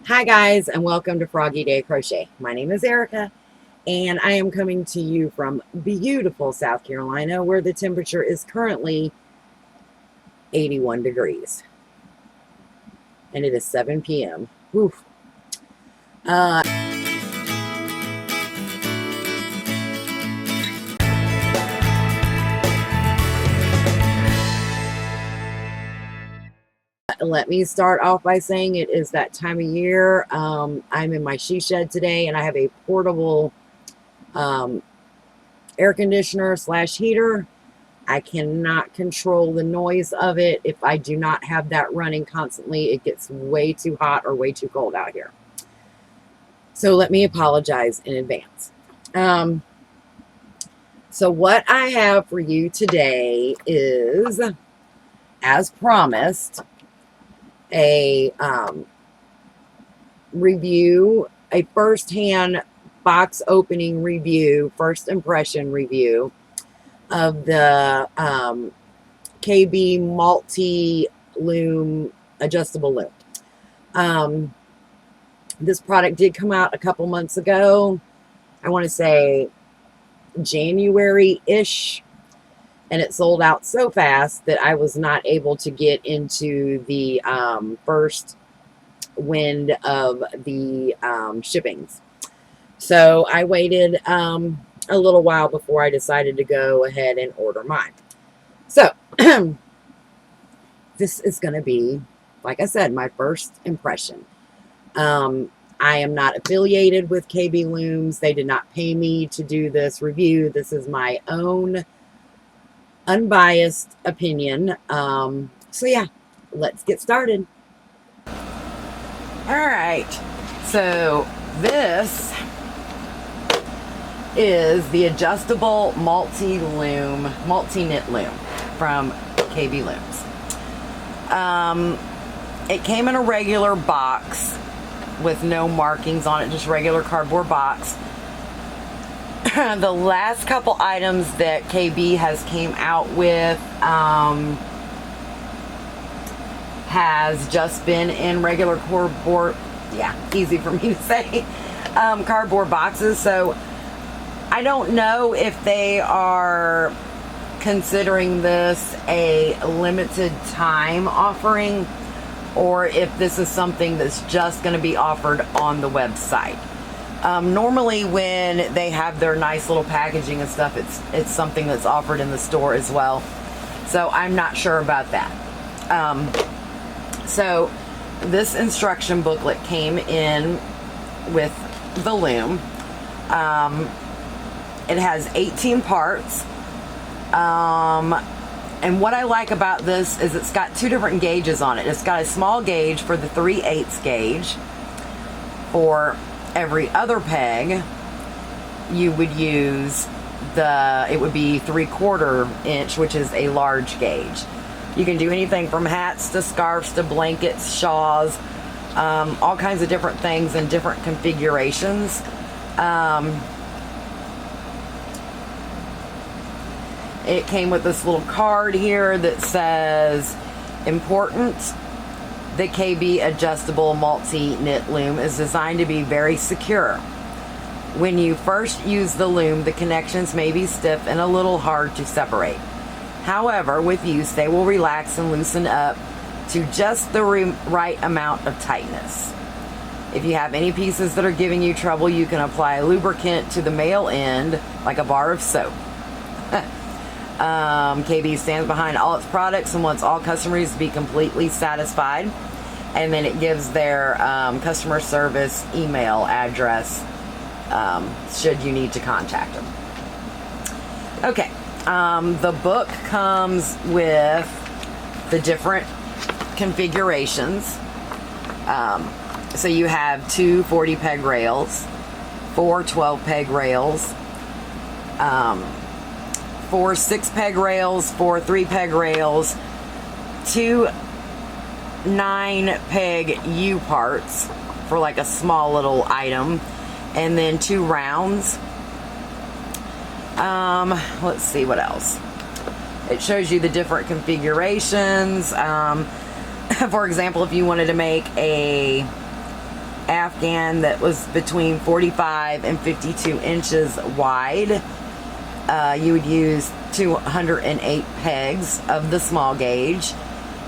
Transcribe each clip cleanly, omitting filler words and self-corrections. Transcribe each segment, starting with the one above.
Hi guys, and welcome to Froggy Day Crochet. My name is Erica, and I am coming to you from beautiful South Carolina, where the temperature is currently 81 degrees, and it is 7 p.m. Oof. Let me start off by saying it is that time of year. I'm in my she shed today, and I have a portable air conditioner slash heater. I cannot control the noise of it. If I do not have that running constantly, it gets way too hot or way too cold out here. So let me apologize in advance. So what I have for you today is, as promised, a review, a first-hand box opening review, first impression review of the KB multi-loom adjustable loom. This product did come out a couple months ago. I want to say January-ish, and it sold out so fast that I was not able to get into the first wind of the shippings. So I waited a little while before I decided to go ahead and order mine. So this is going to be, like I said, my first impression. I am not affiliated with KB Looms. They did not pay me to do this review. This is my own unbiased opinion. So yeah, let's get started. All right, so this is the adjustable multi-knit loom from KB Looms. It came in a regular box with no markings on it, just regular cardboard box. The last couple items that KB has came out with has just been in regular cardboard, yeah, easy for me to say, cardboard boxes. So I don't know if they are considering this a limited time offering, or if this is something that's just going to be offered on the website. Normally when they have their nice little packaging and stuff, it's something that's offered in the store as well. So I'm not sure about that. So this instruction booklet came in with the loom. It has 18 parts. And what I like about this is it's got two different gauges on it. It's got a small gauge for the 3/8 gauge. For every other peg, you would use it would be 3/4 inch, which is a large gauge. You can do anything from hats to scarves to blankets, shawls, all kinds of different things in different configurations. It came with this little card here that says, important, the KB adjustable multi-knit loom is designed to be very secure. When you first use the loom, the connections may be stiff and a little hard to separate. However, with use, they will relax and loosen up to just the right amount of tightness. If you have any pieces that are giving you trouble, you can apply lubricant to the male end, like a bar of soap. KB stands behind all its products and wants all customers to be completely satisfied. And then it gives their customer service email address should you need to contact them. Okay, the book comes with the different configurations. So you have two 40 peg rails, four 12 peg rails, 4 6 peg rails, 4 3 peg rails, 2 9 peg U parts for like a small little item, and then 2 rounds. Let's see what else. It shows you the different configurations. For example, if you wanted to make a Afghan that was between 45 and 52 inches wide. You would use 208 pegs of the small gauge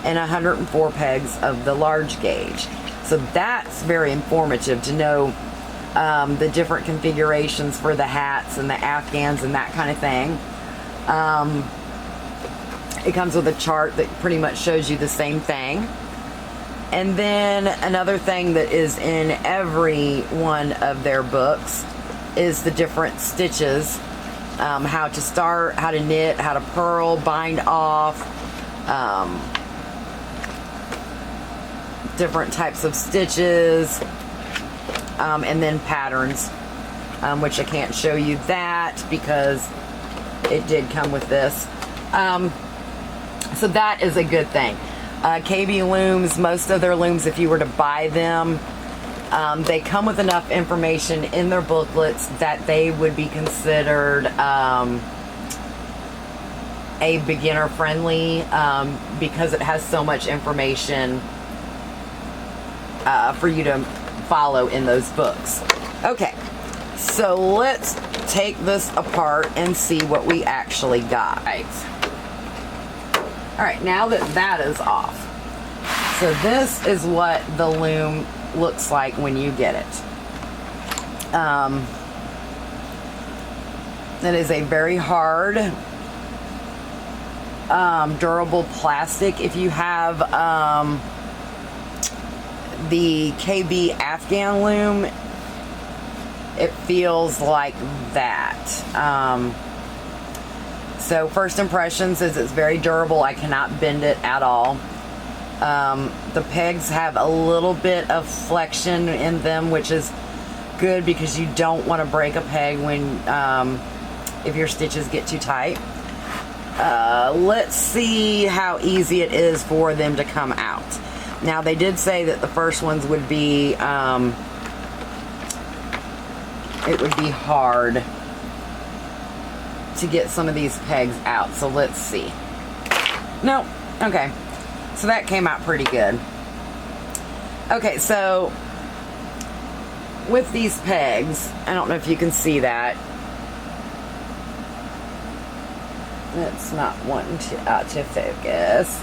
and 104 pegs of the large gauge. So that's very informative to know the different configurations for the hats and the Afghans and that kind of thing. It comes with a chart that pretty much shows you the same thing. And then another thing that is in every one of their books is the different stitches, how to start, how to knit, how to purl, bind off, different types of stitches, and then patterns, which I can't show you that because it did come with this. So that is a good thing. KB Looms, most of their looms, if you were to buy them, they come with enough information in their booklets that they would be considered a beginner friendly, because it has so much information for you to follow in those books. Okay, so let's take this apart and see what we actually got. All right, now that that is off, so this is what the loom looks like when you get it. It is a very hard, durable plastic. If you have the KB Afghan loom, it feels like that. So first impressions is it's very durable. I cannot bend it at all. The pegs have a little bit of flexion in them, which is good because you don't want to break a peg when if your stitches get too tight. Let's see how easy it is for them to come out. Now they did say that the first ones would be it would be hard to get some of these pegs out, so let's see. No, okay, so that came out pretty good. Okay, so with these pegs, I don't know if you can see that. It's not wanting to autofocus.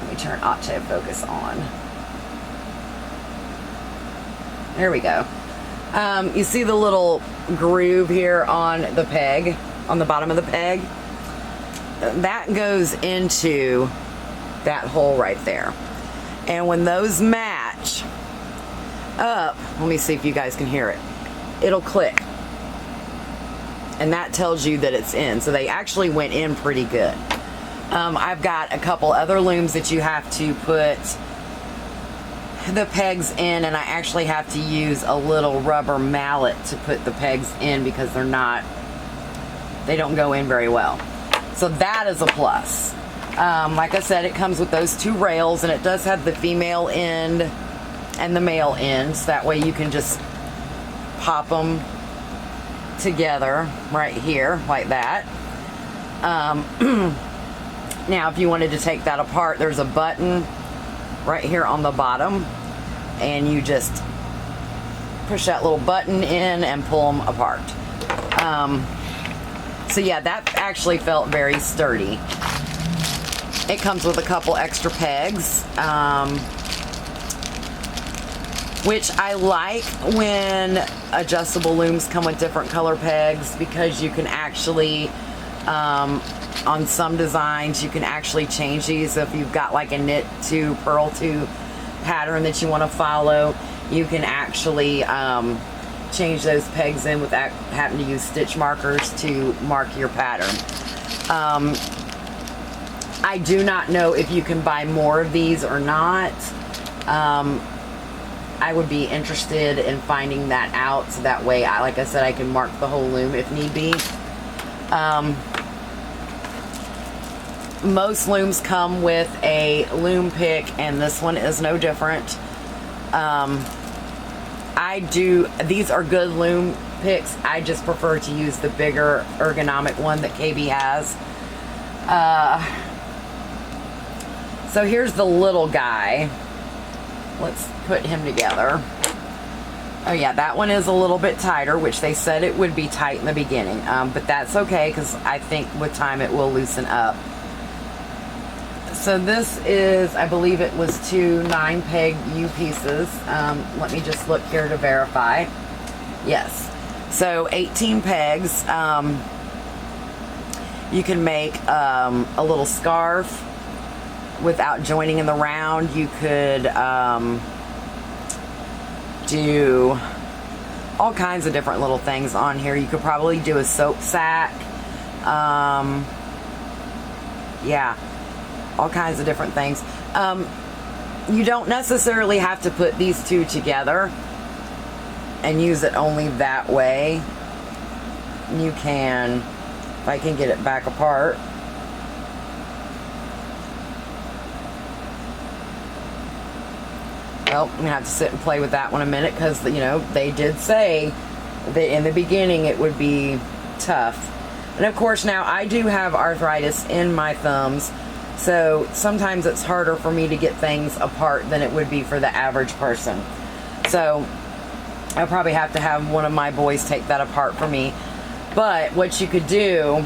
Let me turn autofocus on. There we go. You see the little groove here on the peg, on the bottom of the peg? That goes into that hole right there. And when those match up, let me see if you guys can hear it. It'll click. And that tells you that it's in. So they actually went in pretty good. I've got a couple other looms that you have to put the pegs in, and I actually have to use a little rubber mallet to put the pegs in because they don't go in very well. So that is a plus. Like I said, it comes with those two rails, and it does have the female end and the male end, so that way you can just pop them together right here like that. Now if you wanted to take that apart, there's a button right here on the bottom, and you just push that little button in and pull them apart. So yeah, that actually felt very sturdy. It comes with a couple extra pegs, which I like when adjustable looms come with different color pegs, because you can actually on some designs you can actually change these. So if you've got like a knit to purl to pattern that you want to follow, you can actually change those pegs in without having to use stitch markers to mark your pattern. I do not know if you can buy more of these or not. I would be interested in finding that out, so that way, like I said, I can mark the whole loom if need be. Most looms come with a loom pick, and this one is no different. These are good loom picks. I just prefer to use the bigger ergonomic one that KB has. So here's the little guy. Let's put him together. Oh yeah, that one is a little bit tighter, which they said it would be tight in the beginning, but that's okay because I think with time it will loosen up. So this is, I believe it was 2 9-peg U pieces. Let me just look here to verify. Yes, so 18 pegs. You can make a little scarf without joining in the round. You could do all kinds of different little things on here. You could probably do a soap sack. Yeah, all kinds of different things. You don't necessarily have to put these two together and use it only that way. You can, if I can get it back apart. Well, I'm gonna have to sit and play with that one a minute because, you know, they did say that in the beginning it would be tough. And of course now I do have arthritis in my thumbs, so sometimes it's harder for me to get things apart than it would be for the average person. So I'll probably have to have one of my boys take that apart for me. But what you could do,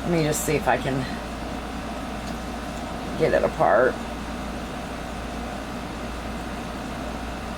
let me just see if I can get it apart.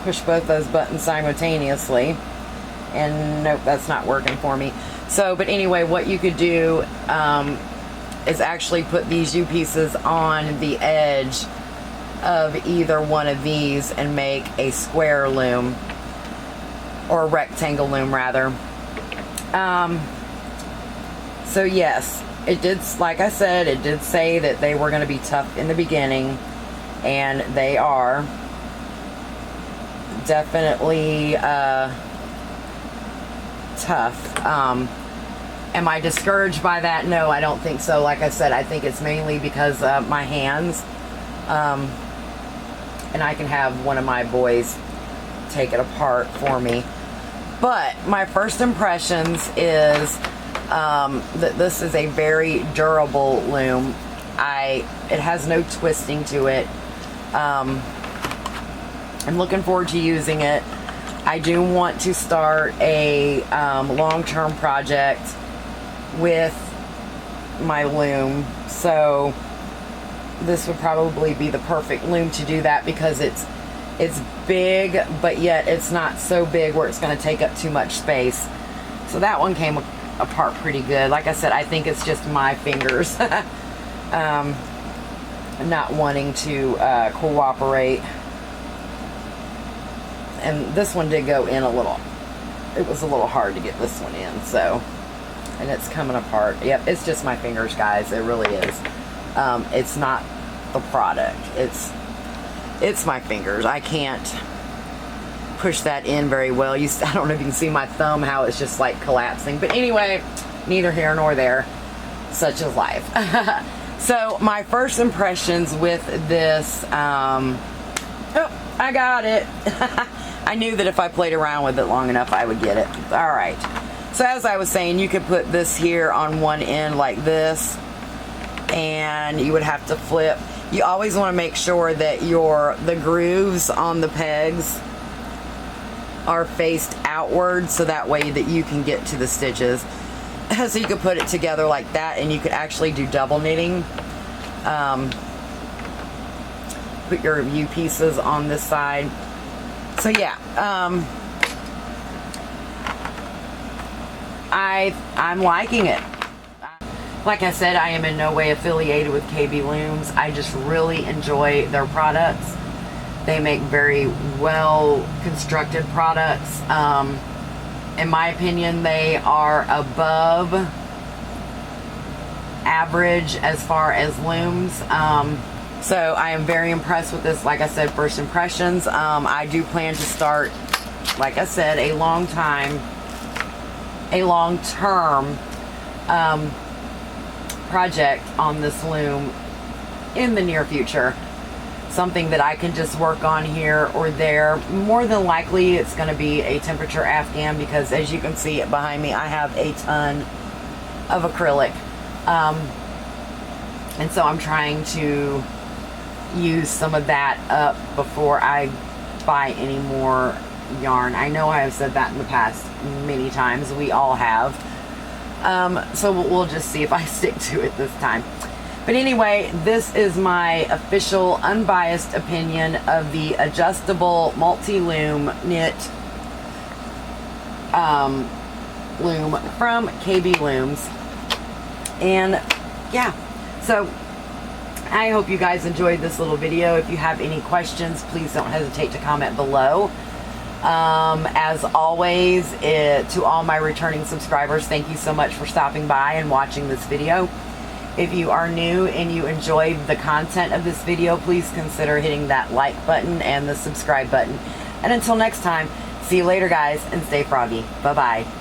Push both those buttons simultaneously, and nope, that's not working for me. So, but anyway, what you could do is actually put these U pieces on the edge of either one of these and make a square loom, or a rectangle loom rather. So yes, it did, like I said, it did say that they were going to be tough in the beginning, and they are definitely tough. Am I discouraged by that? No, I don't think so. Like I said, I think it's mainly because of my hands, and I can have one of my boys take it apart for me. But my first impressions is that this is a very durable loom. It has no twisting to it. I'm looking forward to using it. I do want to start a long-term project with my loom, so this would probably be the perfect loom to do that because it's big, but yet it's not so big where it's going to take up too much space. So that one came apart pretty good. Like I said, I think it's just my fingers not wanting to cooperate. And this one did go in a little. It was a little hard to get this one in, so, and it's coming apart. Yep, it's just my fingers, guys. It really is. It's not the product. It's my fingers. I can't push that in very well. I don't know if you can see my thumb, how it's just like collapsing. But anyway, neither here nor there. Such is life. So my first impressions with this, oh, I got it. I knew that if I played around with it long enough, I would get it. All right. So as I was saying, you could put this here on one end like this, and you would have to flip. You always want to make sure that the grooves on the pegs are faced outward, so that way that you can get to the stitches. So you could put it together like that, and you could actually do double knitting. Put your U pieces on this side. So yeah, I'm liking it. Like I said, I am in no way affiliated with KB Looms. I just really enjoy their products. They make very well constructed products. In my opinion, they are above average as far as looms. So I am very impressed with this. Like I said, first impressions. I do plan to start, like I said, a long-term project on this loom in the near future. Something that I can just work on here or there. More than likely it's going to be a temperature Afghan, because as you can see behind me, I have a ton of acrylic. And so I'm trying to use some of that up before I buy any more yarn. I know I have said that in the past many times. We all have. So we'll just see if I stick to it this time. But anyway, this is my official unbiased opinion of the adjustable multi-loom knit loom from KB Looms. And yeah, so I hope you guys enjoyed this little video. If you have any questions, please don't hesitate to comment below. As always, to all my returning subscribers, thank you so much for stopping by and watching this video. If you are new and you enjoyed the content of this video, please consider hitting that like button and the subscribe button. And until next time, see you later, guys, and stay froggy. Bye-bye.